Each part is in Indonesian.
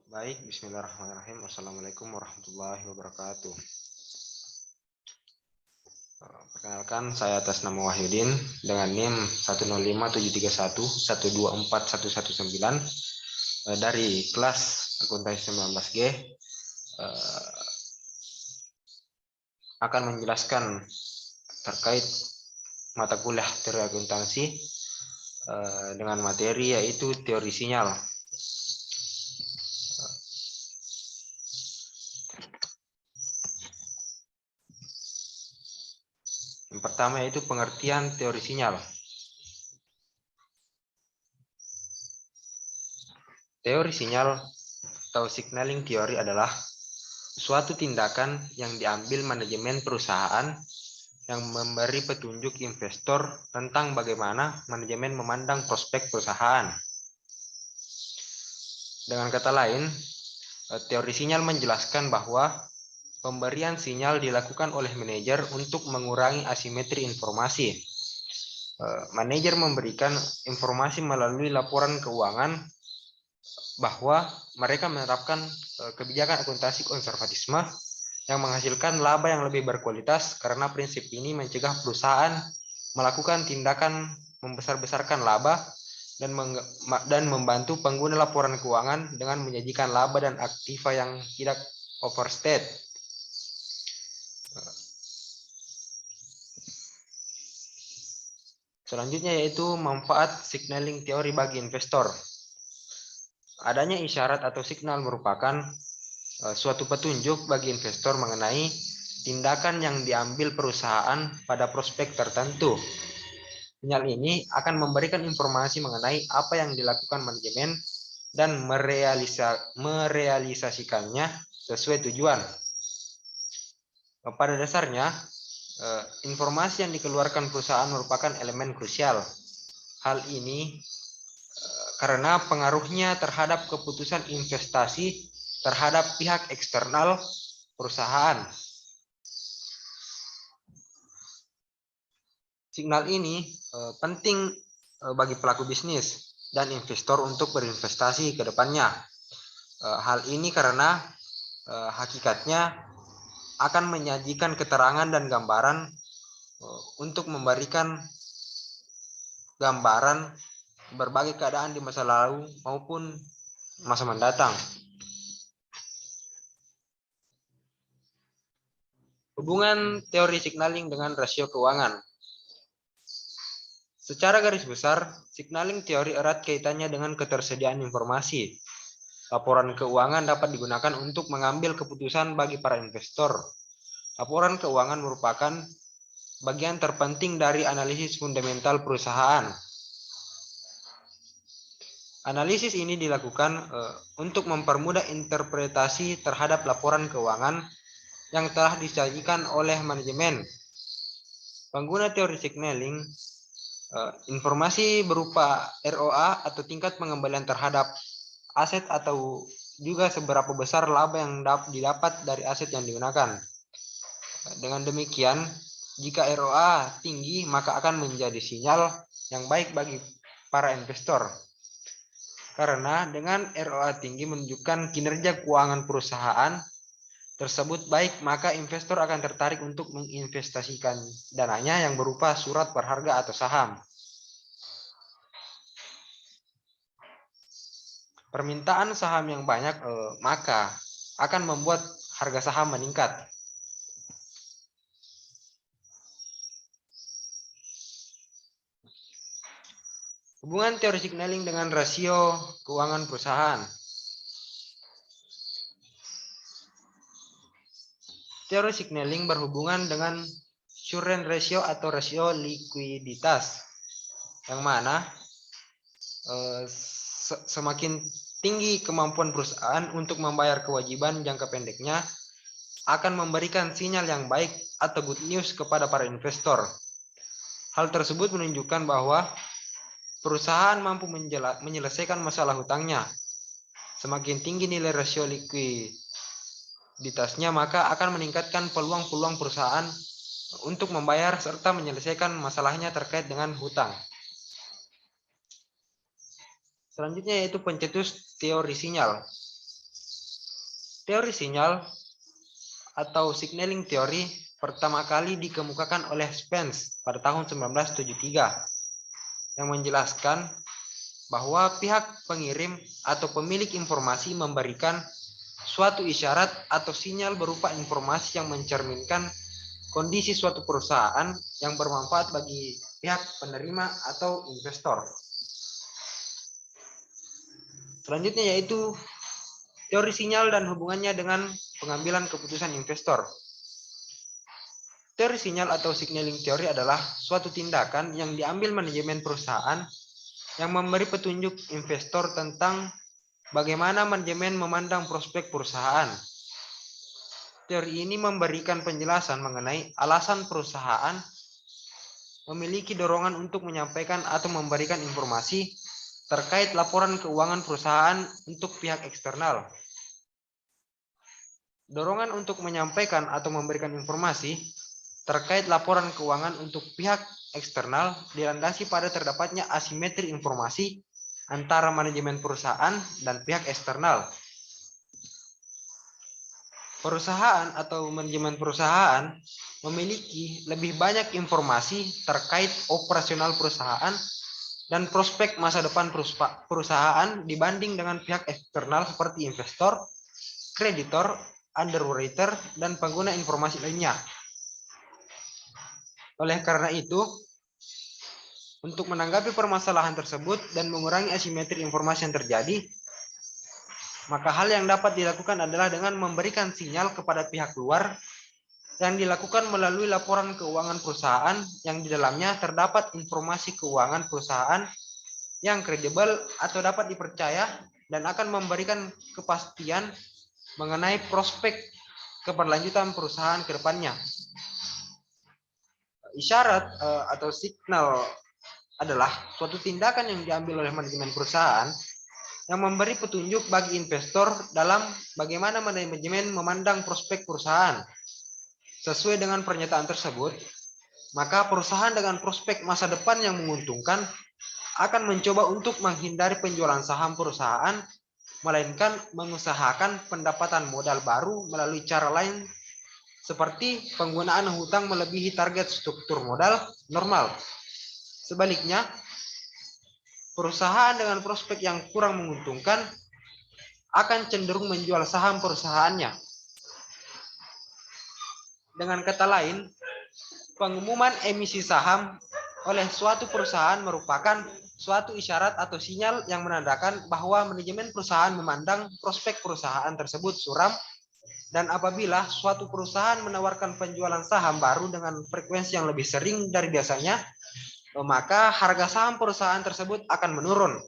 Baik, bismillahirrahmanirrahim. Assalamualaikum warahmatullahi wabarakatuh. Perkenalkan, saya atas nama Wahyudin dengan NIM 1057311241119 dari kelas akuntansi 19G akan menjelaskan terkait mata kuliah teori akuntansi dengan materi yaitu teori sinyal. Yang pertama yaitu pengertian teori sinyal. Teori sinyal atau signaling theory adalah suatu tindakan yang diambil manajemen perusahaan yang memberi petunjuk investor tentang bagaimana manajemen memandang prospek perusahaan. Dengan kata lain, teori sinyal menjelaskan bahwa pemberian sinyal dilakukan oleh manajer untuk mengurangi asimetri informasi. Manajer memberikan informasi melalui laporan keuangan bahwa mereka menerapkan kebijakan akuntansi konservatisme yang menghasilkan laba yang lebih berkualitas karena prinsip ini mencegah perusahaan melakukan tindakan membesar-besarkan laba dan membantu pengguna laporan keuangan dengan menyajikan laba dan aktiva yang tidak overstate. Selanjutnya yaitu manfaat signaling teori bagi investor. Adanya isyarat atau signal merupakan suatu petunjuk bagi investor mengenai tindakan yang diambil perusahaan pada prospek tertentu. Sinyal ini akan memberikan informasi mengenai apa yang dilakukan manajemen dan merealisasikannya sesuai tujuan. Pada dasarnya, informasi yang dikeluarkan perusahaan merupakan elemen krusial. Hal ini karena pengaruhnya terhadap keputusan investasi terhadap pihak eksternal perusahaan. Signal ini penting bagi pelaku bisnis dan investor untuk berinvestasi ke depannya. Hal ini karena hakikatnya akan menyajikan keterangan dan gambaran untuk memberikan gambaran berbagai keadaan di masa lalu maupun masa mendatang. Hubungan teori signaling dengan rasio keuangan. Secara garis besar, signaling teori erat kaitannya dengan ketersediaan informasi. Laporan keuangan dapat digunakan untuk mengambil keputusan bagi para investor. Laporan keuangan merupakan bagian terpenting dari analisis fundamental perusahaan. Analisis ini dilakukan untuk mempermudah interpretasi terhadap laporan keuangan yang telah disajikan oleh manajemen. Pengguna teori signaling, informasi berupa ROA atau tingkat pengembalian terhadap aset atau juga seberapa besar laba yang didapat dari aset yang digunakan. Dengan demikian, jika ROA tinggi, maka akan menjadi sinyal yang baik bagi para investor. Karena dengan ROA tinggi menunjukkan kinerja keuangan perusahaan tersebut baik, maka investor akan tertarik untuk menginvestasikan dananya yang berupa surat berharga atau saham. Permintaan saham yang banyak maka akan membuat harga saham meningkat. Hubungan teori signaling dengan rasio keuangan perusahaan. Teori signaling berhubungan dengan current ratio atau rasio likuiditas, yang mana semakin tinggi kemampuan perusahaan untuk membayar kewajiban jangka pendeknya akan memberikan sinyal yang baik atau good news kepada para investor. Hal tersebut menunjukkan bahwa perusahaan mampu menyelesaikan masalah hutangnya. Semakin tinggi nilai rasio likuiditasnya, maka akan meningkatkan peluang-peluang perusahaan untuk membayar serta menyelesaikan masalahnya terkait dengan hutang. Selanjutnya yaitu pencetus teori sinyal. Teori sinyal atau signaling theory pertama kali dikemukakan oleh Spence pada tahun 1973 yang menjelaskan bahwa pihak pengirim atau pemilik informasi memberikan suatu isyarat atau sinyal berupa informasi yang mencerminkan kondisi suatu perusahaan yang bermanfaat bagi pihak penerima atau investor. Selanjutnya yaitu teori sinyal dan hubungannya dengan pengambilan keputusan investor. Teori sinyal atau signaling theory adalah suatu tindakan yang diambil manajemen perusahaan yang memberi petunjuk investor tentang bagaimana manajemen memandang prospek perusahaan. Teori ini memberikan penjelasan mengenai alasan perusahaan memiliki dorongan untuk menyampaikan atau memberikan informasi terkait laporan keuangan perusahaan untuk pihak eksternal. Dorongan untuk menyampaikan atau memberikan informasi terkait laporan keuangan untuk pihak eksternal dilandasi pada terdapatnya asimetri informasi antara manajemen perusahaan dan pihak eksternal. Perusahaan atau manajemen perusahaan memiliki lebih banyak informasi terkait operasional perusahaan dan prospek masa depan perusahaan dibanding dengan pihak eksternal seperti investor, kreditor, underwriter, dan pengguna informasi lainnya. Oleh karena itu, untuk menanggapi permasalahan tersebut dan mengurangi asimetri informasi yang terjadi, maka hal yang dapat dilakukan adalah dengan memberikan sinyal kepada pihak luar yang dilakukan melalui laporan keuangan perusahaan yang di dalamnya terdapat informasi keuangan perusahaan yang kredibel atau dapat dipercaya dan akan memberikan kepastian mengenai prospek keberlanjutan perusahaan ke depannya. Isyarat atau signal adalah suatu tindakan yang diambil oleh manajemen perusahaan yang memberi petunjuk bagi investor dalam bagaimana manajemen memandang prospek perusahaan. Sesuai dengan pernyataan tersebut, maka perusahaan dengan prospek masa depan yang menguntungkan akan mencoba untuk menghindari penjualan saham perusahaan, melainkan mengusahakan pendapatan modal baru melalui cara lain seperti penggunaan hutang melebihi target struktur modal normal. Sebaliknya, perusahaan dengan prospek yang kurang menguntungkan akan cenderung menjual saham perusahaannya. Dengan kata lain, pengumuman emisi saham oleh suatu perusahaan merupakan suatu isyarat atau sinyal yang menandakan bahwa manajemen perusahaan memandang prospek perusahaan tersebut suram, dan apabila suatu perusahaan menawarkan penjualan saham baru dengan frekuensi yang lebih sering dari biasanya, maka harga saham perusahaan tersebut akan menurun.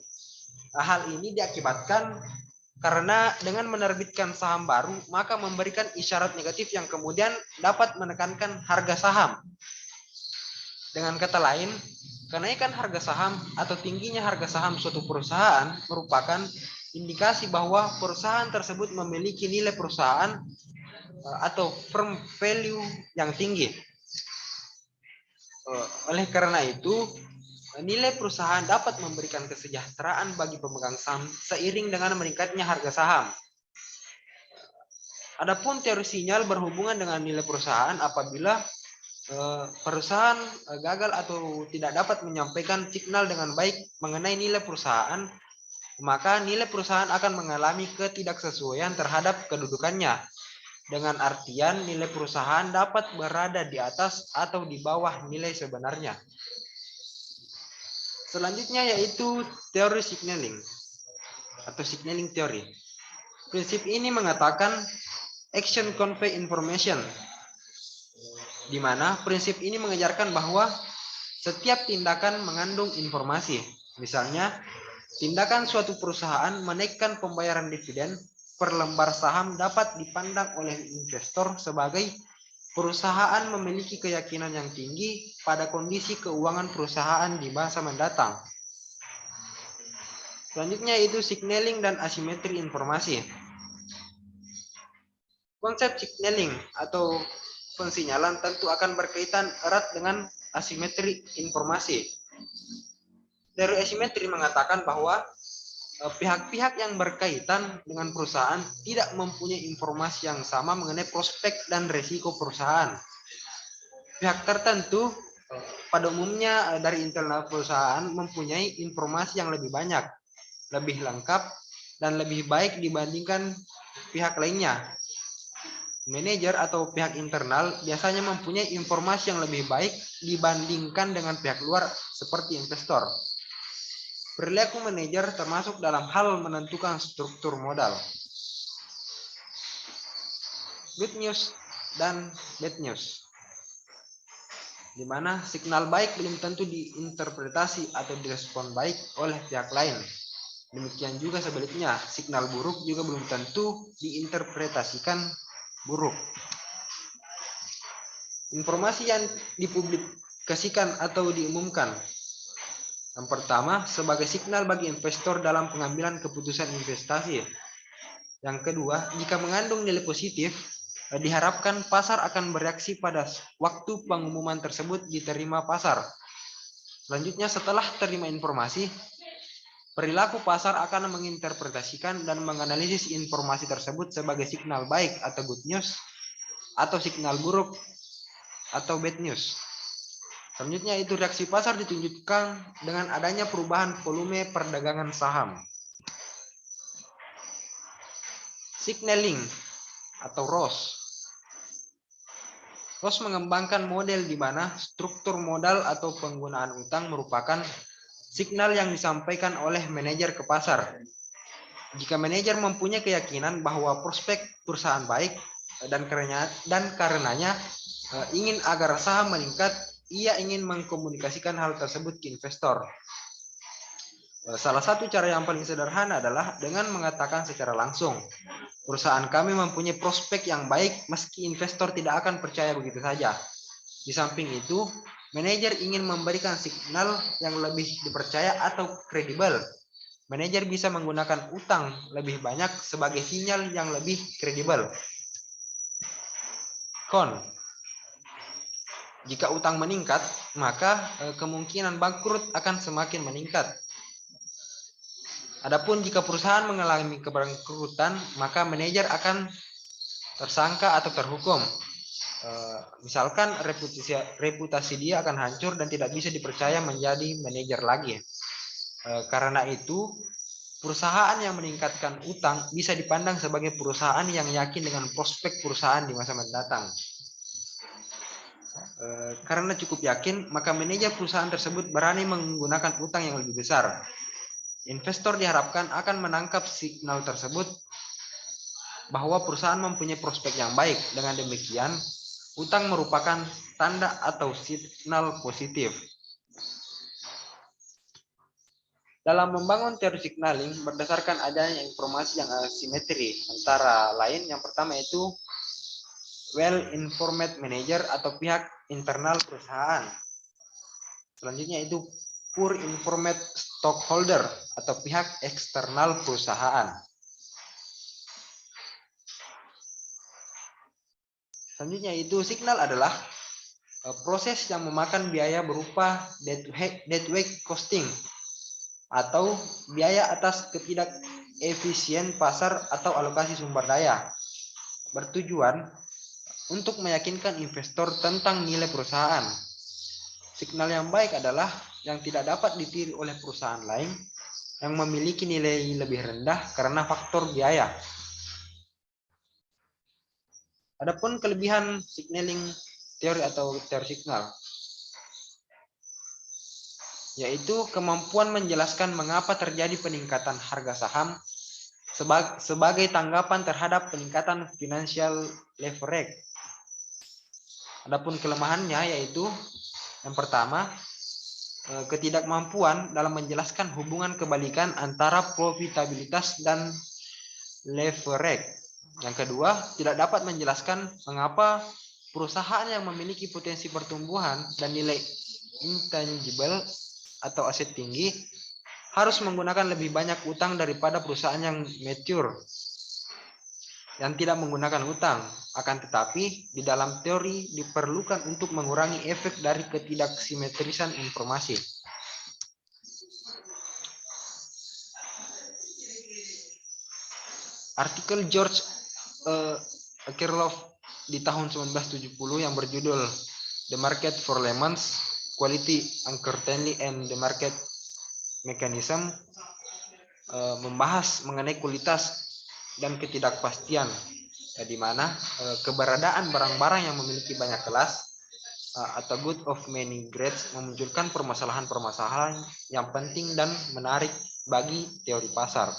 Hal ini diakibatkan karena dengan menerbitkan saham baru, maka memberikan isyarat negatif yang kemudian dapat menekankan harga saham. Dengan kata lain, kenaikan harga saham atau tingginya harga saham suatu perusahaan merupakan indikasi bahwa perusahaan tersebut memiliki nilai perusahaan atau firm value yang tinggi. Oleh karena itu, nilai perusahaan dapat memberikan kesejahteraan bagi pemegang saham seiring dengan meningkatnya harga saham. Adapun teori sinyal berhubungan dengan nilai perusahaan apabila perusahaan gagal atau tidak dapat menyampaikan signal dengan baik mengenai nilai perusahaan, maka nilai perusahaan akan mengalami ketidaksesuaian terhadap kedudukannya. Dengan artian nilai perusahaan dapat berada di atas atau di bawah nilai sebenarnya. Selanjutnya yaitu teori signaling atau signaling theory. Prinsip ini mengatakan action convey information, di mana prinsip ini mengajarkan bahwa setiap tindakan mengandung informasi. Misalnya, tindakan suatu perusahaan menaikkan pembayaran dividen per lembar saham dapat dipandang oleh investor sebagai perusahaan memiliki keyakinan yang tinggi pada kondisi keuangan perusahaan di masa mendatang. Selanjutnya yaitu signaling dan asimetri informasi. Konsep signaling atau pensinyalan tentu akan berkaitan erat dengan asimetri informasi. Teori asimetri mengatakan bahwa pihak-pihak yang berkaitan dengan perusahaan tidak mempunyai informasi yang sama mengenai prospek dan risiko perusahaan. Pihak tertentu pada umumnya dari internal perusahaan mempunyai informasi yang lebih banyak, lebih lengkap, dan lebih baik dibandingkan pihak lainnya. Manajer atau pihak internal biasanya mempunyai informasi yang lebih baik dibandingkan dengan pihak luar seperti investor. Perilaku manajer termasuk dalam hal menentukan struktur modal. Good news dan bad news. Di mana signal baik belum tentu diinterpretasi atau direspon baik oleh pihak lain. Demikian juga sebaliknya, signal buruk juga belum tentu diinterpretasikan buruk. Informasi yang dipublikasikan atau diumumkan. Yang pertama, sebagai signal bagi investor dalam pengambilan keputusan investasi. Yang kedua, jika mengandung nilai positif, diharapkan pasar akan bereaksi pada waktu pengumuman tersebut diterima pasar. Selanjutnya, setelah terima informasi, perilaku pasar akan menginterpretasikan dan menganalisis informasi tersebut sebagai signal baik atau good news, atau signal buruk atau bad news. Selanjutnya itu reaksi pasar ditunjukkan dengan adanya perubahan volume perdagangan saham. Signaling atau ROS. ROS mengembangkan model di mana struktur modal atau penggunaan utang merupakan signal yang disampaikan oleh manajer ke pasar. Jika manajer mempunyai keyakinan bahwa prospek perusahaan baik dan karenanya ingin agar saham meningkat, ia ingin mengkomunikasikan hal tersebut ke investor. Salah satu cara yang paling sederhana adalah dengan mengatakan secara langsung, perusahaan kami mempunyai prospek yang baik meski investor tidak akan percaya begitu saja. Di samping itu, manajer ingin memberikan signal yang lebih dipercaya atau kredibel. Manajer bisa menggunakan utang lebih banyak sebagai sinyal yang lebih kredibel. Con. Jika utang meningkat, maka kemungkinan bangkrut akan semakin meningkat. Adapun jika perusahaan mengalami kebangkrutan, maka manajer akan tersangka atau terhukum. Misalkan reputasi dia akan hancur dan tidak bisa dipercaya menjadi manajer lagi. Karena itu, perusahaan yang meningkatkan utang bisa dipandang sebagai perusahaan yang yakin dengan prospek perusahaan di masa mendatang. Karena cukup yakin, maka manajer perusahaan tersebut berani menggunakan utang yang lebih besar. Investor diharapkan akan menangkap signal tersebut bahwa perusahaan mempunyai prospek yang baik. Dengan demikian, utang merupakan tanda atau signal positif. Dalam membangun teori signaling berdasarkan adanya informasi yang asimetri, antara lain yang pertama itu well-informed manager atau pihak internal perusahaan. Selanjutnya itu poor informed stockholder atau pihak eksternal perusahaan. Selanjutnya itu signal adalah proses yang memakan biaya berupa deadweight costing atau biaya atas ketidakefisien pasar atau alokasi sumber daya. Bertujuan untuk meyakinkan investor tentang nilai perusahaan. Signal yang baik adalah yang tidak dapat ditiru oleh perusahaan lain yang memiliki nilai lebih rendah karena faktor biaya. Adapun kelebihan signaling teori atau teori signal, yaitu kemampuan menjelaskan mengapa terjadi peningkatan harga saham sebagai tanggapan terhadap peningkatan financial leverage. Adapun kelemahannya yaitu yang pertama, ketidakmampuan dalam menjelaskan hubungan kebalikan antara profitabilitas dan leverage. Yang kedua, tidak dapat menjelaskan mengapa perusahaan yang memiliki potensi pertumbuhan dan nilai intangible atau aset tinggi harus menggunakan lebih banyak utang daripada perusahaan yang mature yang tidak menggunakan utang. Akan tetapi, di dalam teori diperlukan untuk mengurangi efek dari ketidaksimetrisan informasi. artikel George Akerlof di tahun 1970 yang berjudul The Market for Lemons, Quality, Uncertainty, and the Market Mechanism membahas mengenai kualitas dan ketidakpastian, di mana keberadaan barang-barang yang memiliki banyak kelas atau good of many grades memunculkan permasalahan-permasalahan yang penting dan menarik bagi teori pasar.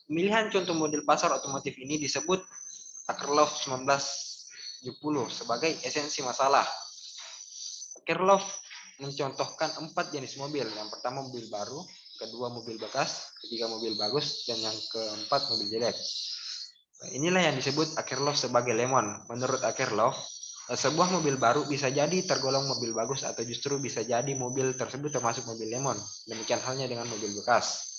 Pemilihan contoh model pasar otomotif ini disebut Akerlof 1970 sebagai esensi masalah. Akerlof mencontohkan 4 jenis mobil. Yang pertama mobil baru, kedua mobil bekas, ketiga mobil bagus, dan yang keempat mobil jelek. Inilah yang disebut Akerlof sebagai lemon. Menurut Akerlof, sebuah mobil baru bisa jadi tergolong mobil bagus atau justru bisa jadi mobil tersebut termasuk mobil lemon. Demikian halnya dengan mobil bekas.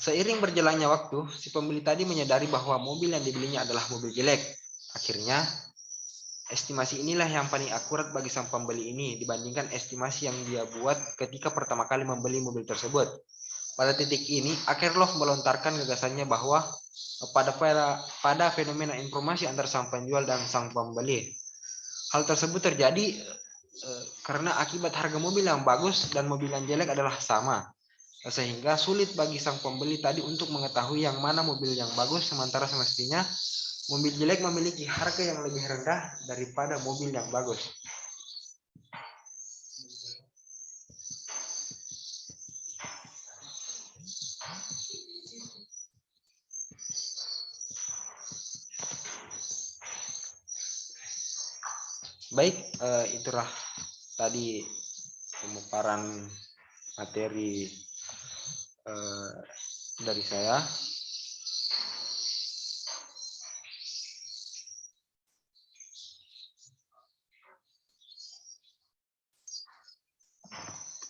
Seiring berjalannya waktu, si pembeli tadi menyadari bahwa mobil yang dibelinya adalah mobil jelek. Akhirnya, estimasi inilah yang paling akurat bagi sang pembeli ini dibandingkan estimasi yang dia buat ketika pertama kali membeli mobil tersebut. Pada titik ini, Akerlof melontarkan gagasannya bahwa pada fenomena informasi antara sang penjual dan sang pembeli. Hal tersebut terjadi karena akibat harga mobil yang bagus dan mobil yang jelek adalah sama. Sehingga sulit bagi sang pembeli tadi untuk mengetahui yang mana mobil yang bagus, sementara semestinya mobil jelek memiliki harga yang lebih rendah daripada mobil yang bagus. Baik, itulah tadi pemaparan materi dari saya.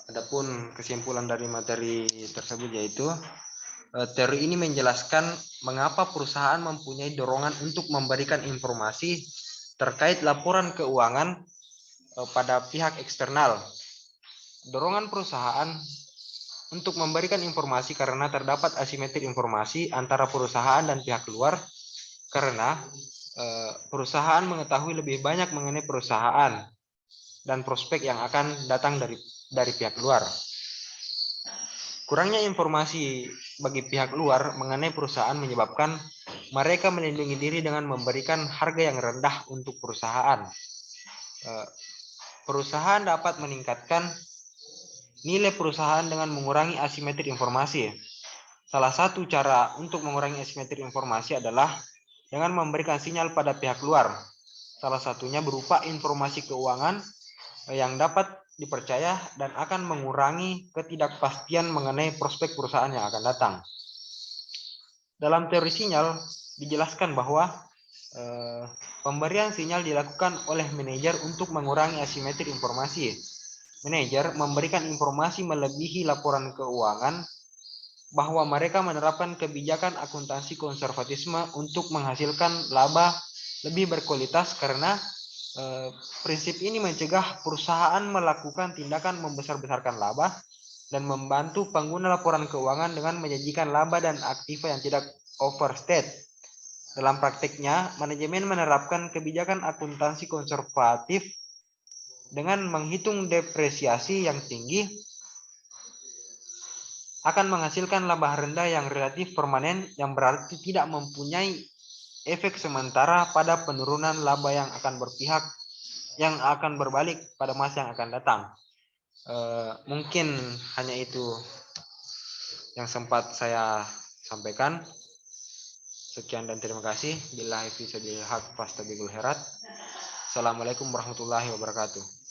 Adapun kesimpulan dari materi tersebut yaitu teori ini menjelaskan mengapa perusahaan mempunyai dorongan untuk memberikan informasi terkait laporan keuangan pada pihak eksternal. Dorongan perusahaan untuk memberikan informasi karena terdapat asimetri informasi antara perusahaan dan pihak luar, karena perusahaan mengetahui lebih banyak mengenai perusahaan dan prospek yang akan datang dari pihak luar. Kurangnya informasi bagi pihak luar mengenai perusahaan menyebabkan mereka melindungi diri dengan memberikan harga yang rendah untuk perusahaan. Perusahaan dapat meningkatkan nilai perusahaan dengan mengurangi asimetri informasi. Salah satu cara untuk mengurangi asimetri informasi adalah dengan memberikan sinyal pada pihak luar. Salah satunya berupa informasi keuangan yang dapat dipercaya dan akan mengurangi ketidakpastian mengenai prospek perusahaan yang akan datang. Dalam teori sinyal dijelaskan bahwa pemberian sinyal dilakukan oleh manajer untuk mengurangi asimetri informasi. Manajer memberikan informasi melebihi laporan keuangan bahwa mereka menerapkan kebijakan akuntansi konservatisme untuk menghasilkan laba lebih berkualitas karena prinsip ini mencegah perusahaan melakukan tindakan membesar-besarkan laba dan membantu pengguna laporan keuangan dengan menjanjikan laba dan aktiva yang tidak overstate. Dalam praktiknya, manajemen menerapkan kebijakan akuntansi konservatif dengan menghitung depresiasi yang tinggi akan menghasilkan laba rendah yang relatif permanen, yang berarti tidak mempunyai efek sementara pada penurunan laba yang akan berbalik pada masa yang akan datang. Mungkin hanya itu yang sempat saya sampaikan. Sekian dan terima kasih. Billahi fi sabilillah haq fastabigul herat. Assalamualaikum warahmatullahi wabarakatuh.